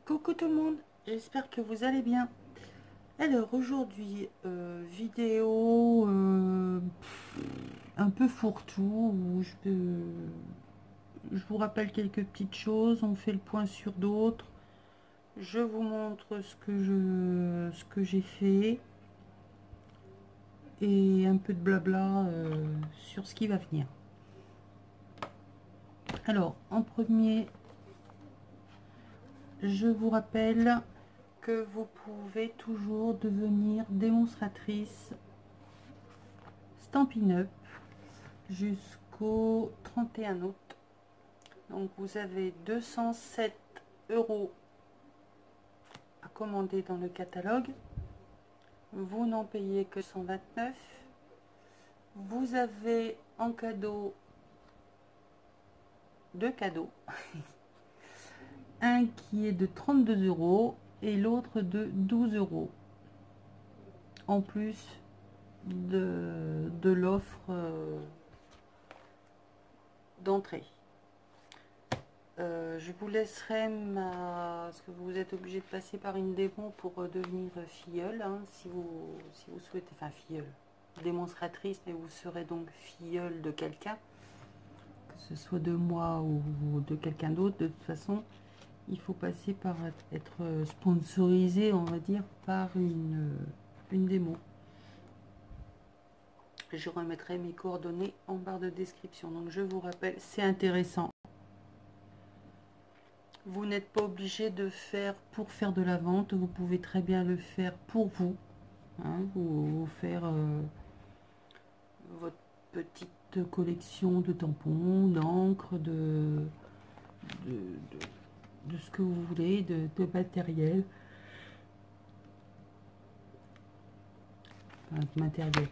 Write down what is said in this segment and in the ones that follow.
Coucou tout le monde, j'espère que vous allez bien. Alors aujourd'hui, vidéo un peu fourre-tout où je vous rappelle quelques petites choses, on fait le point sur d'autres, je vous montre ce que j'ai fait et un peu de blabla sur ce qui va venir. Alors en premier, je vous rappelle que vous pouvez toujours devenir démonstratrice Stampin' Up jusqu'au 31 août. Donc vous avez 207 € à commander dans le catalogue. Vous n'en payez que 129. Vous avez en cadeau deux cadeaux. Un qui est de 32 € et l'autre de 12 €. En plus de l'offre d'entrée. Je vous laisserai parce que vous êtes obligé de passer par une démon pour devenir filleule, hein, si vous souhaitez, enfin filleule, démonstratrice, mais vous serez donc filleule de quelqu'un, que ce soit de moi ou de quelqu'un d'autre. De toute façon, il faut passer par être sponsorisé, on va dire, par une démo. Je remettrai mes coordonnées en barre de description. Donc je vous rappelle, c'est intéressant. Vous n'êtes pas obligé de faire pour faire de la vente, vous pouvez très bien le faire pour vous, hein, ou faire votre petite collection de tampons, d'encre, de ce que vous voulez, de matériel. Enfin, de matériel.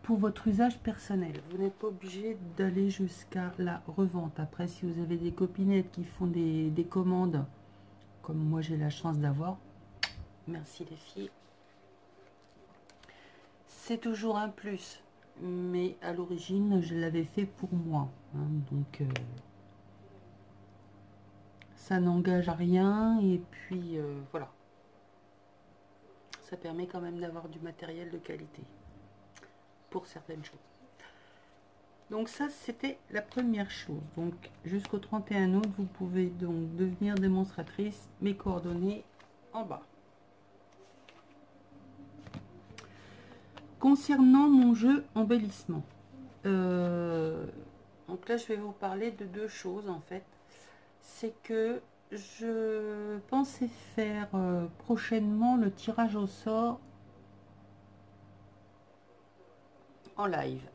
Pour votre usage personnel, vous n'êtes pas obligé d'aller jusqu'à la revente. Après, si vous avez des copinettes qui font des commandes, comme moi j'ai la chance d'avoir, merci les filles, c'est toujours un plus. Mais à l'origine, je l'avais fait pour moi, hein, donc ça n'engage à rien. Et puis voilà, ça permet quand même d'avoir du matériel de qualité pour certaines choses. Donc ça, c'était la première chose. Donc jusqu'au 31 août, vous pouvez donc devenir démonstratrice. Mes coordonnées en bas. Concernant mon jeu embellissement, donc là je vais vous parler de deux choses en fait. C'est que je pensais faire prochainement le tirage au sort en live.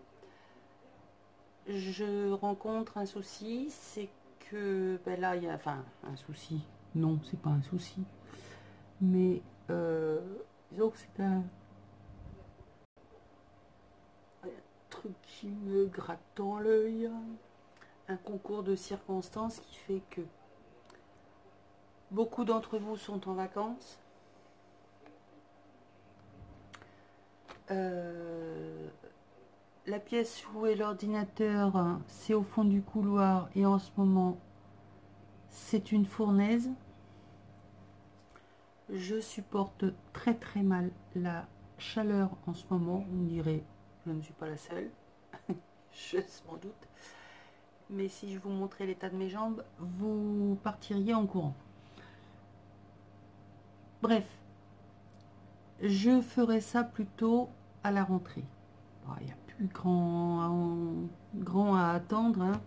Je rencontre un souci, c'est que ben là il y a, enfin un souci, non c'est pas un souci, mais disons que c'est un truc qui me gratte dans l'œil, un concours de circonstances qui fait que beaucoup d'entre vous sont en vacances. La pièce où est l'ordinateur, c'est au fond du couloir et en ce moment, c'est une fournaise. Je supporte très très mal la chaleur en ce moment. On dirait, je ne suis pas la seule, je m'en doute. Mais si je vous montrais l'état de mes jambes, vous partiriez en courant. Bref, je ferai ça plutôt à la rentrée. Il n'y a plus grand à attendre, hein.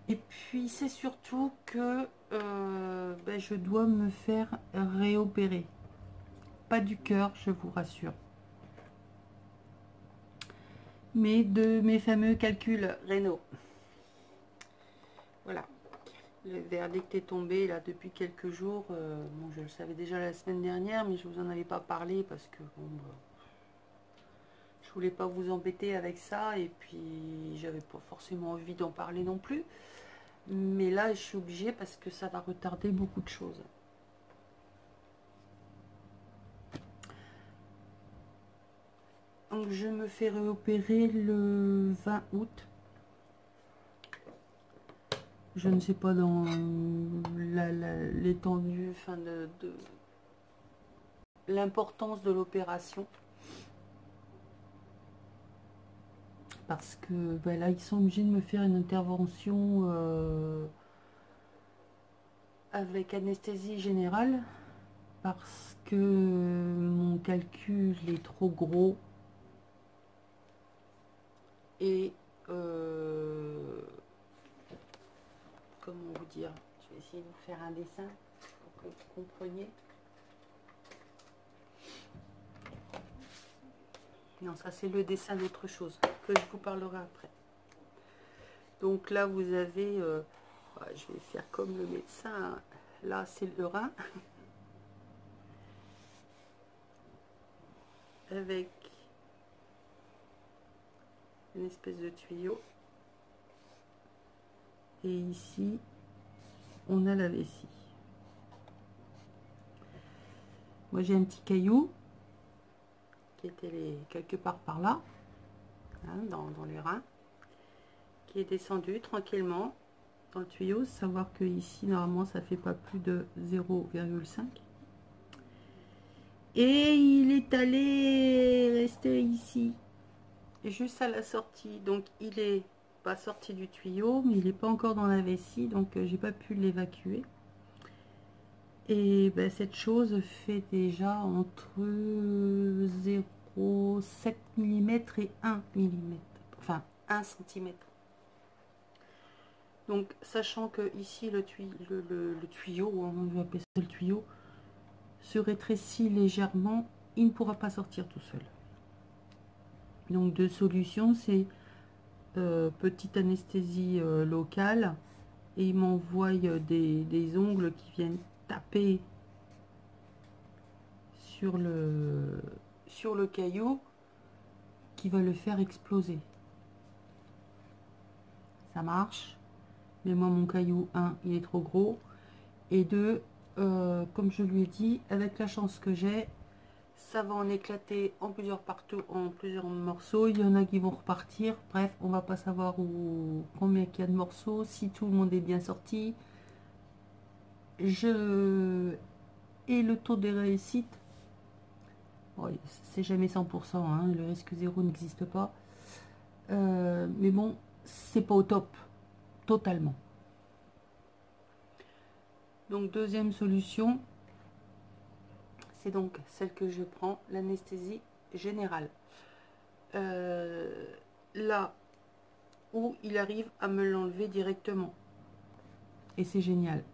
Et puis c'est surtout que ben, je dois me faire réopérer. Pas du cœur, je vous rassure, mais de mes fameux calculs rénaux. Voilà, le verdict est tombé là depuis quelques jours. Bon, je le savais déjà la semaine dernière, mais je vous en avais pas parlé parce que bon, je voulais pas vous embêter avec ça, et puis j'avais pas forcément envie d'en parler non plus. Mais là, je suis obligée parce que ça va retarder beaucoup de choses. Donc, je me fais réopérer le 20 août. Je ne sais pas dans l'étendue, enfin de l'importance de l'opération. Parce que ben là, ils sont obligés de me faire une intervention avec anesthésie générale. Parce que mon calcul est trop gros. Et comment vous dire, je vais essayer de vous faire un dessin pour que vous compreniez. Non, ça c'est le dessin d'autre chose que je vous parlerai après. Donc là vous avez, je vais faire comme le médecin, là c'est le rein, avec une espèce de tuyau. Et ici, on a la vessie. Moi j'ai un petit caillou qui était quelque part par là, hein, dans les reins, qui est descendu tranquillement dans le tuyau. Savoir que ici normalement ça fait pas plus de 0,5 et il est allé rester ici juste à la sortie. Donc il est pas sorti du tuyau, mais il n'est pas encore dans la vessie, donc j'ai pas pu l'évacuer. Et ben, cette chose fait déjà entre 0,7 mm et 1 mm, enfin 1 cm. Donc sachant que ici le tuyau, on va appeler ça le tuyau, se rétrécit légèrement, il ne pourra pas sortir tout seul. Donc deux solutions, c'est petite anesthésie locale, et il m'envoie des ongles qui viennent taper sur le caillou, qui va le faire exploser. Ça marche, mais moi mon caillou, 1, il est trop gros, et 2, comme je lui ai dit, avec la chance que j'ai, ça va en éclater en plusieurs morceaux. Il y en a qui vont repartir. Bref, on va pas savoir combien il y a de morceaux, si tout le monde est bien sorti. Et le taux de réussite, bon, c'est jamais 100%, hein, le risque zéro n'existe pas. Mais bon, c'est pas au top, totalement. Donc deuxième solution, c'est donc celle que je prends, l'anesthésie générale. Là où il arrive à me l'enlever directement. Et c'est génial.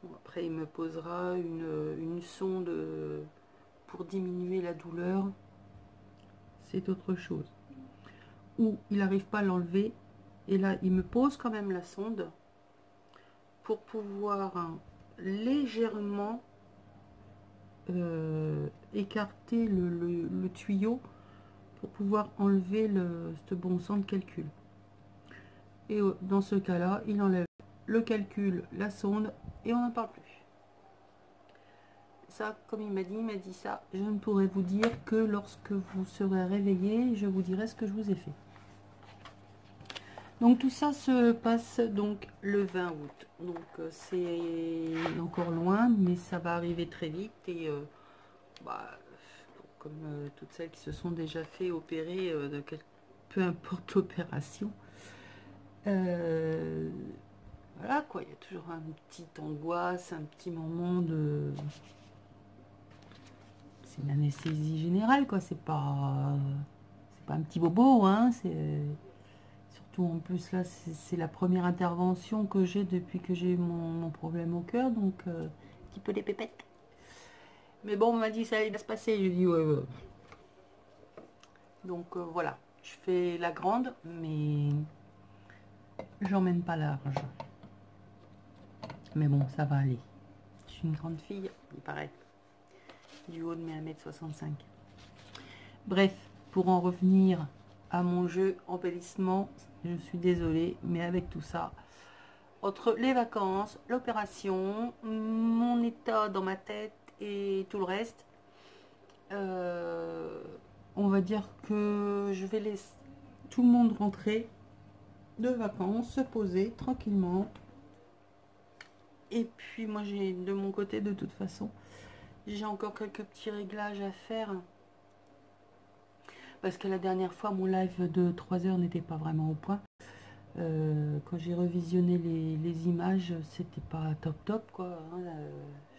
Bon, après, il me posera une sonde pour diminuer la douleur. C'est autre chose. Ou il n'arrive pas à l'enlever. Et là, il me pose quand même la sonde pour pouvoir légèrement écarter le tuyau pour pouvoir enlever ce bon sens de calcul. Et dans ce cas-là, il enlève le calcul, la sonde, et on n'en parle plus. Ça, comme il m'a dit ça, je ne pourrai vous dire que lorsque vous serez réveillé, je vous dirai ce que je vous ai fait. Donc tout ça se passe donc le 20 août. Donc c'est encore loin, mais ça va arriver très vite. Et comme toutes celles qui se sont déjà fait opérer, peu importe l'opération, voilà quoi, il y a toujours un petit angoisse, un petit moment de... C'est une anesthésie générale, quoi, c'est pas un petit bobo, hein, c'est... Surtout en plus là, c'est la première intervention que j'ai depuis que j'ai eu mon problème au cœur, donc un petit peu les pépettes. Mais bon, on m'a dit ça allait bien se passer, je dis ouais. Donc voilà, je fais la grande, mais j'emmène pas large. Mais bon, ça va aller. Je suis une grande fille, il paraît, du haut de mes 1m65. Bref, pour en revenir à mon jeu embellissement, je suis désolée, mais avec tout ça, entre les vacances, l'opération, mon état dans ma tête et tout le reste, on va dire que je vais laisser tout le monde rentrer de vacances, se poser tranquillement. Et puis moi j'ai de mon côté, de toute façon, j'ai encore quelques petits réglages à faire. Parce que la dernière fois, mon live de 3 heures n'était pas vraiment au point. Quand j'ai revisionné les images, c'était pas top top quoi. Hein.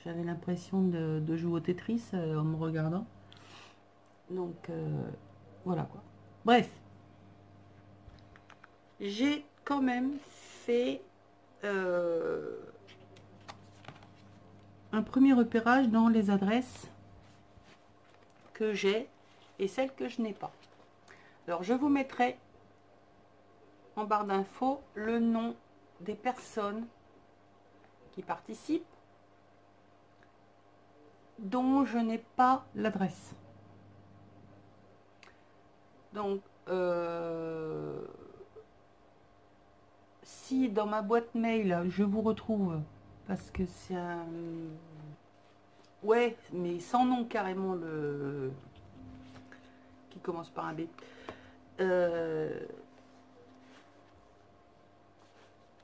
J'avais l'impression de jouer au Tetris en me regardant. Donc voilà quoi. Bref, j'ai quand même fait un premier repérage dans les adresses que j'ai et celles que je n'ai pas. Alors je vous mettrai en barre d'infos le nom des personnes qui participent dont je n'ai pas l'adresse. Donc si dans ma boîte mail je vous retrouve, parce que c'est un... Ouais, mais sans nom carrément, le qui commence par un B.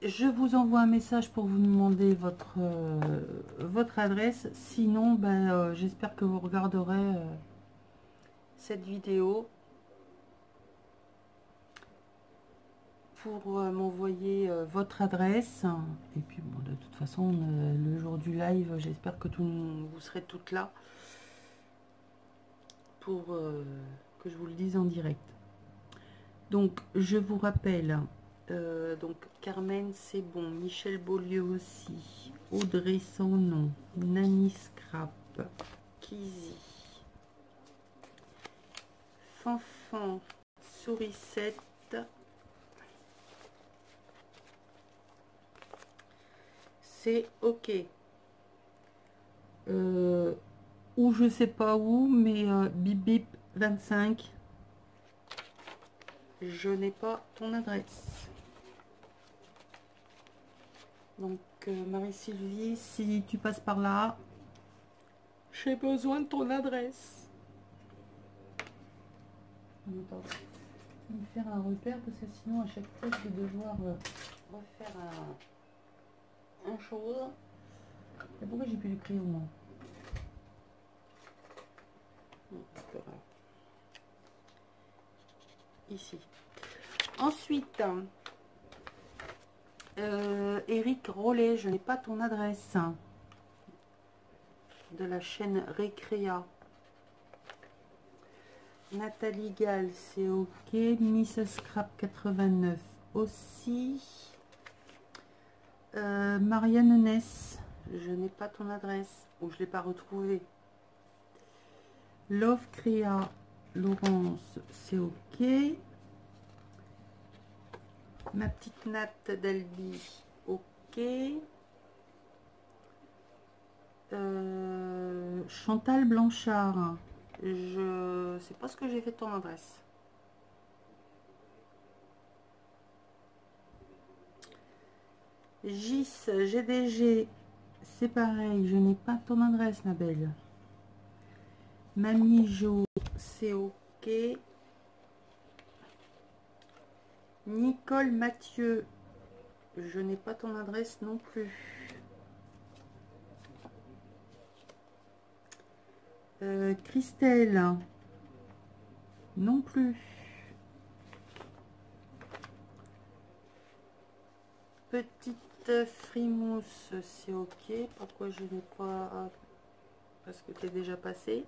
Je vous envoie un message pour vous demander votre adresse. Sinon, ben, j'espère que vous regarderez cette vidéo pour m'envoyer votre adresse. Et puis, bon, de toute façon, le jour du live, j'espère que vous serez toutes là pour que je vous le dise en direct. Donc, je vous rappelle... donc Carmen c'est bon, Michel Beaulieu aussi, Audrey sans nom, Nani Scrap, Kizzy, Fanfan, Sourisette, c'est ok. Ou je sais pas où, mais Bip Bip 25, je n'ai pas ton adresse. Donc Marie-Sylvie, si tu passes par là, j'ai besoin de ton adresse. Attends, je vais faire un repère parce que sinon à chaque fois je vais devoir refaire un chose. Et pourquoi j'ai plus le crayon moi? Ici. Ensuite, Eric Rollet, je n'ai pas ton adresse de la chaîne Récréa. Nathalie Gall, c'est ok. Miss Scrap 89 aussi. Marianne Ness, je n'ai pas ton adresse ou je ne l'ai pas retrouvé. Love Créa, Laurence, c'est ok. Ma petite natte d'Albi, ok. Chantal Blanchard, je sais pas ce que j'ai fait de ton adresse. Gis, GDG, c'est pareil, je n'ai pas ton adresse, ma belle. Mamie Jo, c'est ok. Nicole Mathieu, je n'ai pas ton adresse non plus. Christelle, non plus. Petite frimousse, c'est ok. Pourquoi je n'ai pas... Parce que tu es déjà passé.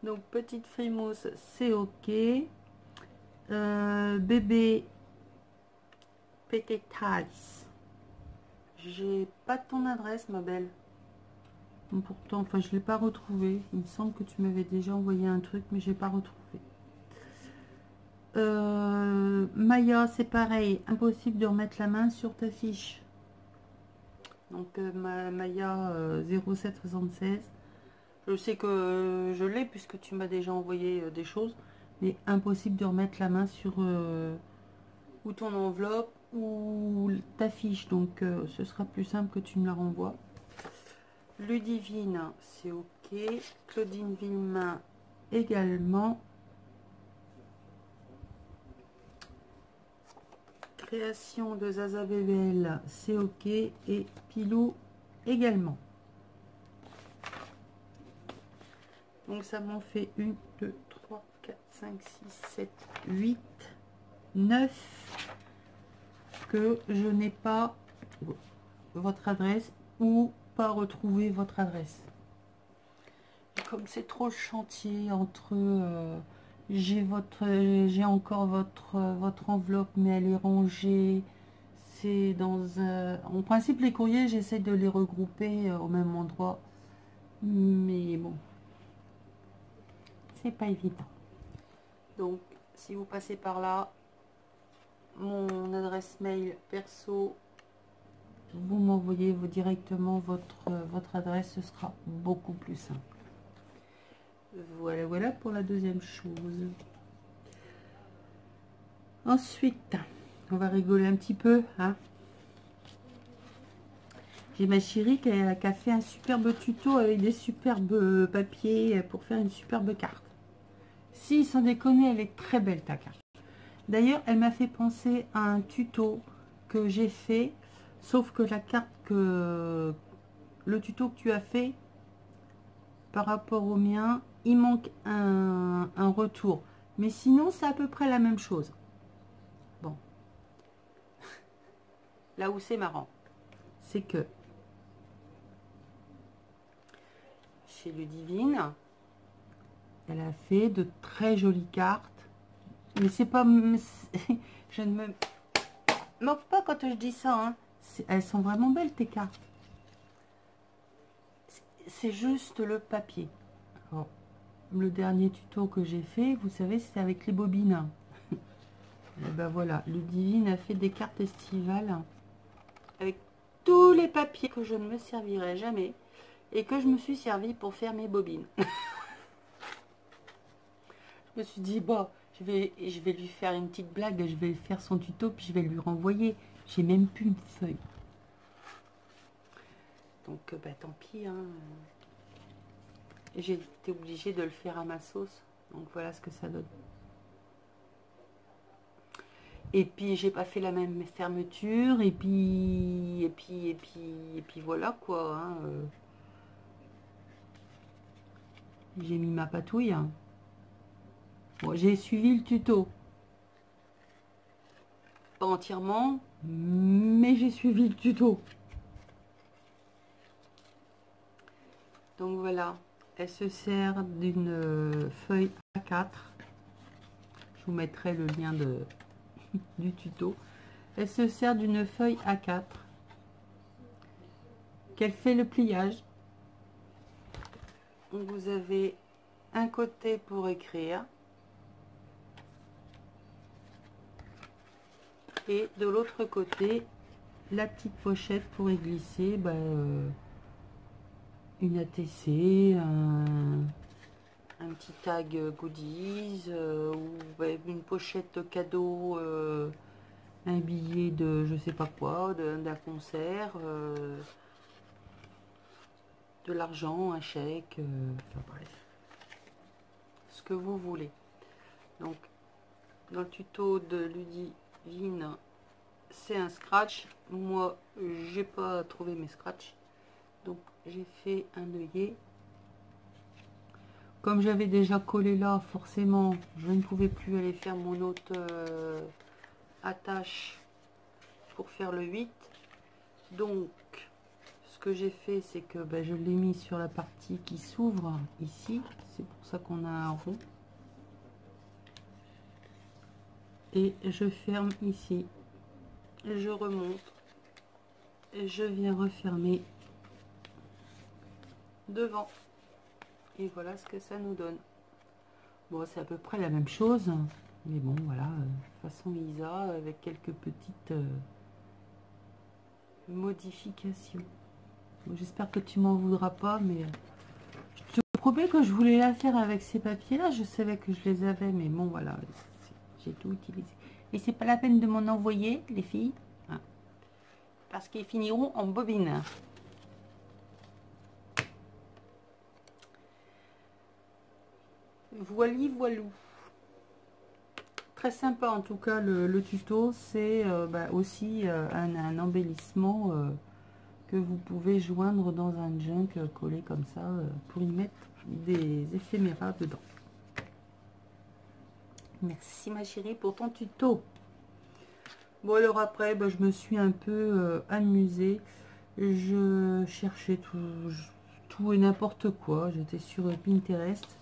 Donc petite frimousse, c'est ok. Bébé Pététalis, j'ai pas ton adresse, ma belle. Pourtant, enfin, je l'ai pas retrouvé. Il me semble que tu m'avais déjà envoyé un truc, mais j'ai pas retrouvé. Maya, c'est pareil, impossible de remettre la main sur ta fiche. Donc Maya 0776. Je sais que je l'ai puisque tu m'as déjà envoyé des choses, mais impossible de remettre la main sur ou ton enveloppe ou ta fiche. Donc ce sera plus simple que tu me la renvoies. Ludivine, c'est ok. Claudine Villemain également. Création de Zaza Bébel, c'est ok. Et Pilou également. Donc ça m'en fait 1, 2, 3, 4, 5, 6, 7, 8, 9 que je n'ai pas votre adresse ou pas retrouvé votre adresse. Et comme c'est trop le chantier entre j'ai encore votre enveloppe mais elle est rangée, c'est dans un... En principe les courriers j'essaie de les regrouper au même endroit, mais bon, c'est pas évident. Donc si vous passez par là, mon adresse mail perso, vous m'envoyez directement votre adresse, ce sera beaucoup plus simple. Voilà, voilà pour la deuxième chose. Ensuite, on va rigoler un petit peu, hein. J'ai ma chérie qui a fait un superbe tuto avec des superbes papiers pour faire une superbe carte. Si, sans déconner, elle est très belle ta carte. D'ailleurs, elle m'a fait penser à un tuto que j'ai fait, sauf que la carte que... Le tuto que tu as fait, par rapport au mien, il manque un retour. Mais sinon, c'est à peu près la même chose. Bon. Là où c'est marrant, c'est que chez Ludivine, elle a fait de très jolies cartes. Mais c'est pas... Je ne me moque pas quand je dis ça. Hein. Elles sont vraiment belles, tes cartes. C'est juste le papier. Alors, le dernier tuto que j'ai fait, vous savez, c'était avec les bobines. Et ben voilà, Ludivine a fait des cartes estivales avec tous les papiers que je ne me servirai jamais et que je me suis servi pour faire mes bobines. Je me suis dit, bon, je vais lui faire une petite blague, je vais faire son tuto, puis je vais lui renvoyer. J'ai même plus une feuille. Donc, bah, tant pis. Hein. J'ai été obligée de le faire à ma sauce. Donc, voilà ce que ça donne. Et puis, j'ai pas fait la même fermeture. Et puis voilà, quoi. Hein. J'ai mis ma patouille. Hein. Bon, j'ai suivi le tuto. Pas entièrement, mais j'ai suivi le tuto. Donc voilà, elle se sert d'une feuille A4. Je vous mettrai le lien du tuto. Elle se sert d'une feuille A4 qu'elle fait le pliage. Donc vous avez un côté pour écrire et de l'autre côté la petite pochette pour y glisser une ATC, un petit tag goodies ou une pochette cadeau, un billet de je sais pas quoi, d'un concert, de l'argent, un chèque, enfin bref, ce que vous voulez. Donc dans le tuto de Ludivine, c'est un scratch. Moi, j'ai pas trouvé mes scratchs, donc j'ai fait un œillet. Comme j'avais déjà collé là, forcément, je ne pouvais plus aller faire mon autre attache pour faire le 8. Donc, ce que j'ai fait, c'est que je l'ai mis sur la partie qui s'ouvre ici. C'est pour ça qu'on a un rond. Et je ferme ici. Je remonte. Et je viens refermer devant. Et voilà ce que ça nous donne. Bon, c'est à peu près la même chose. Mais bon, voilà, façon Isa, avec quelques petites modifications. Bon, j'espère que tu m'en voudras pas, mais je te promets que je voulais la faire avec ces papiers-là. Je savais que je les avais, mais bon, voilà, j'ai tout utilisé. Et c'est pas la peine de m'en envoyer, les filles, hein, parce qu'ils finiront en bobine. Voili voilou. très sympa en tout cas le tuto. C'est aussi un embellissement que vous pouvez joindre dans un junk collé comme ça pour y mettre des éphéméras dedans. Merci ma chérie pour ton tuto. Bon alors après je me suis un peu amusée. Je cherchais tout et n'importe quoi. J'étais sur Pinterest.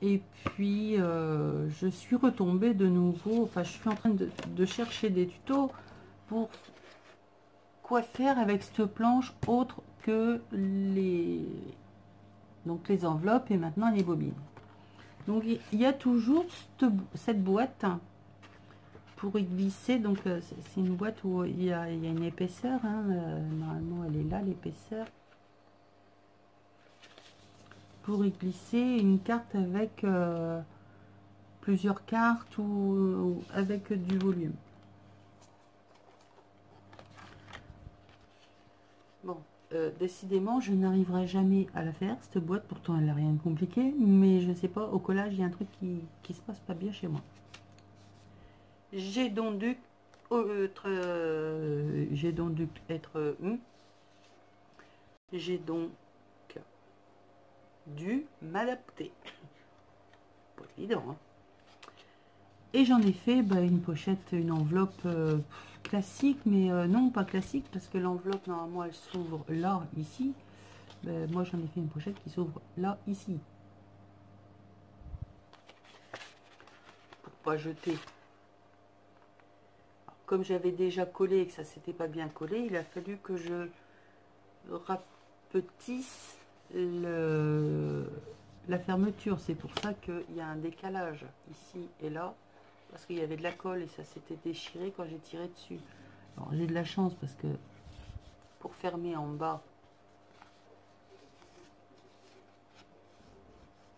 Et puis je suis retombée de nouveau. Enfin je suis en train de chercher des tutos pour quoi faire avec cette planche autre que les enveloppes et maintenant les bobines. Donc il y a toujours cette boîte pour y glisser. Donc c'est une boîte où il y a une épaisseur, hein. Normalement elle est là, l'épaisseur, pour y glisser une carte avec plusieurs cartes ou avec du volume. Bon, décidément, je n'arriverai jamais à la faire, cette boîte. Pourtant, elle n'a rien de compliqué. Mais je sais pas, au collage, il y a un truc qui se passe pas bien chez moi. J'ai donc dû être... j'ai donc dû m'adapter. Pas évident, hein. Et j'en ai fait une pochette, une enveloppe classique, mais non, pas classique, parce que l'enveloppe, normalement, elle s'ouvre là, ici. Moi, j'en ai fait une pochette qui s'ouvre là, ici. Pour pas jeter. Alors, comme j'avais déjà collé et que ça s'était pas bien collé, il a fallu que je rapetisse la fermeture. C'est pour ça qu'il y a un décalage ici et là. Parce qu'il y avait de la colle et ça s'était déchiré quand j'ai tiré dessus. Alors j'ai de la chance parce que pour fermer en bas,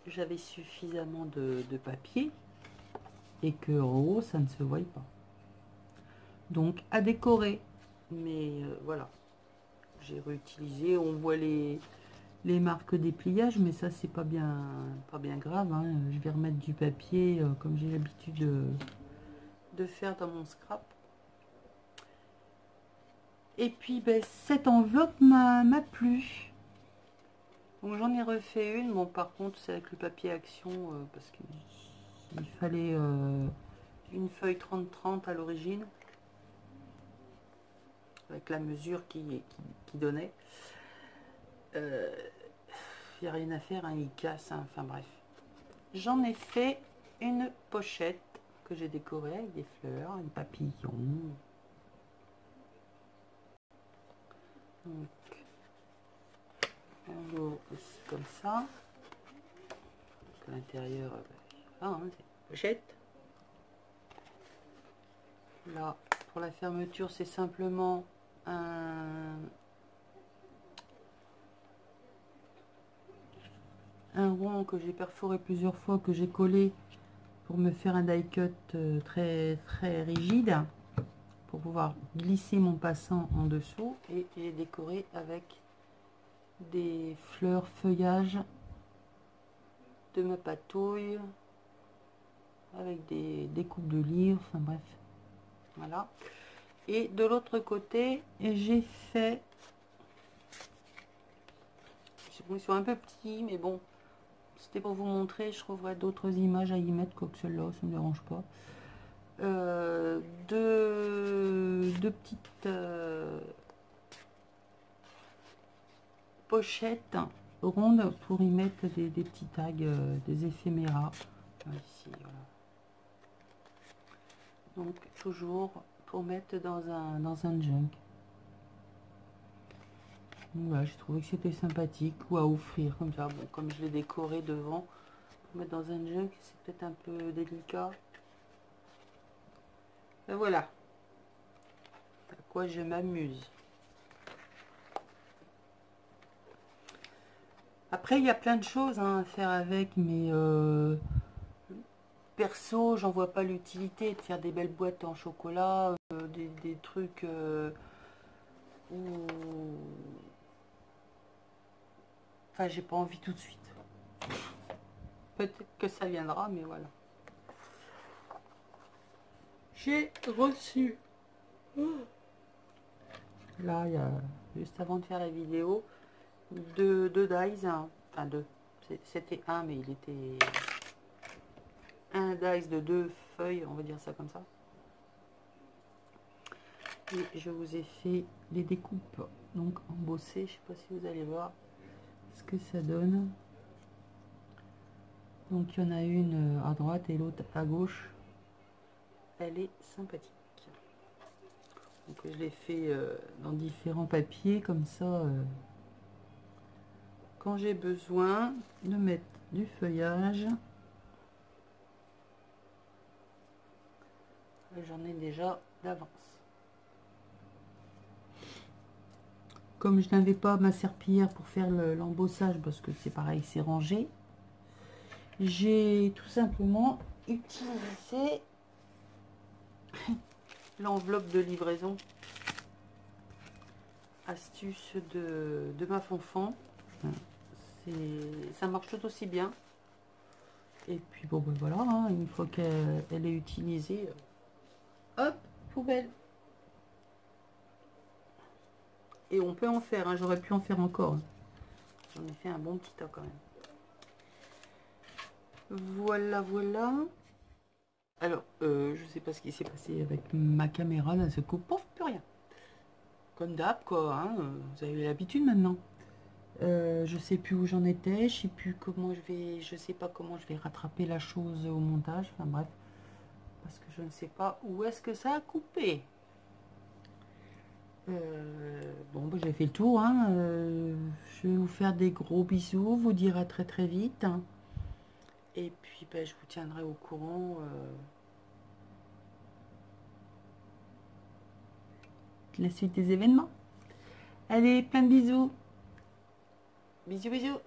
j'avais suffisamment de papier et que en haut ça ne se voit pas. Donc à décorer. Mais voilà, j'ai réutilisé. On voit les marques des pliages, mais ça c'est pas bien grave, hein. Je vais remettre du papier comme j'ai l'habitude de faire dans mon scrap. Et puis cette enveloppe m'a plu, donc j'en ai refait une. Bon, par contre c'est avec le papier Action parce qu'il fallait une feuille 30-30 à l'origine avec la mesure qui donnait. Il n'y a rien à faire, hein, il casse, hein. Enfin bref, j'en ai fait une pochette que j'ai décorée avec des fleurs, des papillons. Donc on l'ouvre ici comme ça. À l'intérieur, c'est une pochette. Là, pour la fermeture, c'est simplement un rond que j'ai perforé plusieurs fois, que j'ai collé pour me faire un die cut très rigide, pour pouvoir glisser mon passant en dessous. Et j'ai décoré avec des fleurs feuillage de ma patouille, avec des coupes de livres, enfin bref, voilà. Et de l'autre côté, j'ai fait, ils sont un peu petits, mais bon, c'était pour vous montrer. Je trouverai d'autres images à y mettre, comme celle-là, ça ne me dérange pas. Deux petites pochettes rondes pour y mettre des petits tags, des éphéméras. Ici, voilà. Donc toujours pour mettre dans un junk. Voilà, j'ai trouvé que c'était sympathique, ou à offrir comme ça. Bon, comme je l'ai décoré devant, pour mettre dans un junk, c'est peut-être un peu délicat. Et voilà à quoi je m'amuse. Après, il y a plein de choses à faire avec, mais perso, j'en vois pas l'utilité de faire des belles boîtes en chocolat, des trucs où... Enfin, j'ai pas envie tout de suite. Peut-être que ça viendra, mais voilà. J'ai reçu, là, il y a, juste avant de faire la vidéo, deux dies, hein. Enfin deux, c'était un, mais il était un dice de 2 feuilles, on va dire ça comme ça. Et je vous ai fait les découpes, donc embossées. Je sais pas si vous allez voir ce que ça donne. Donc il y en a une à droite et l'autre à gauche. Elle est sympathique. Donc je l'ai fait dans différents papiers, comme ça, quand j'ai besoin de mettre du feuillage, j'en ai déjà d'avance. Comme je n'avais pas ma serpillière pour faire l'embossage, parce que c'est pareil, c'est rangé, j'ai tout simplement utilisé l'enveloppe de livraison astuce de ma Fonfon. Ça marche tout aussi bien. Et puis bon ben voilà, hein, une fois qu'elle est utilisée, hop, poubelle. Et on peut en faire, hein, j'aurais pu en faire encore, hein. J'en ai fait un bon petit tas quand même. Voilà, voilà. Alors, je sais pas ce qui s'est passé avec ma caméra, là, ce coup, pouf, plus rien. Comme d'hab, quoi, hein, vous avez l'habitude maintenant. Je sais plus où j'en étais, je sais plus comment je sais pas comment je vais rattraper la chose au montage, enfin bref. Parce que je ne sais pas où est-ce que ça a coupé. Bon, bah, j'ai fait le tour, hein. Je vais vous faire des gros bisous, vous dire à très très vite. Et puis, bah, je vous tiendrai au courant de la suite des événements. Allez, plein de bisous. Bisous, bisous.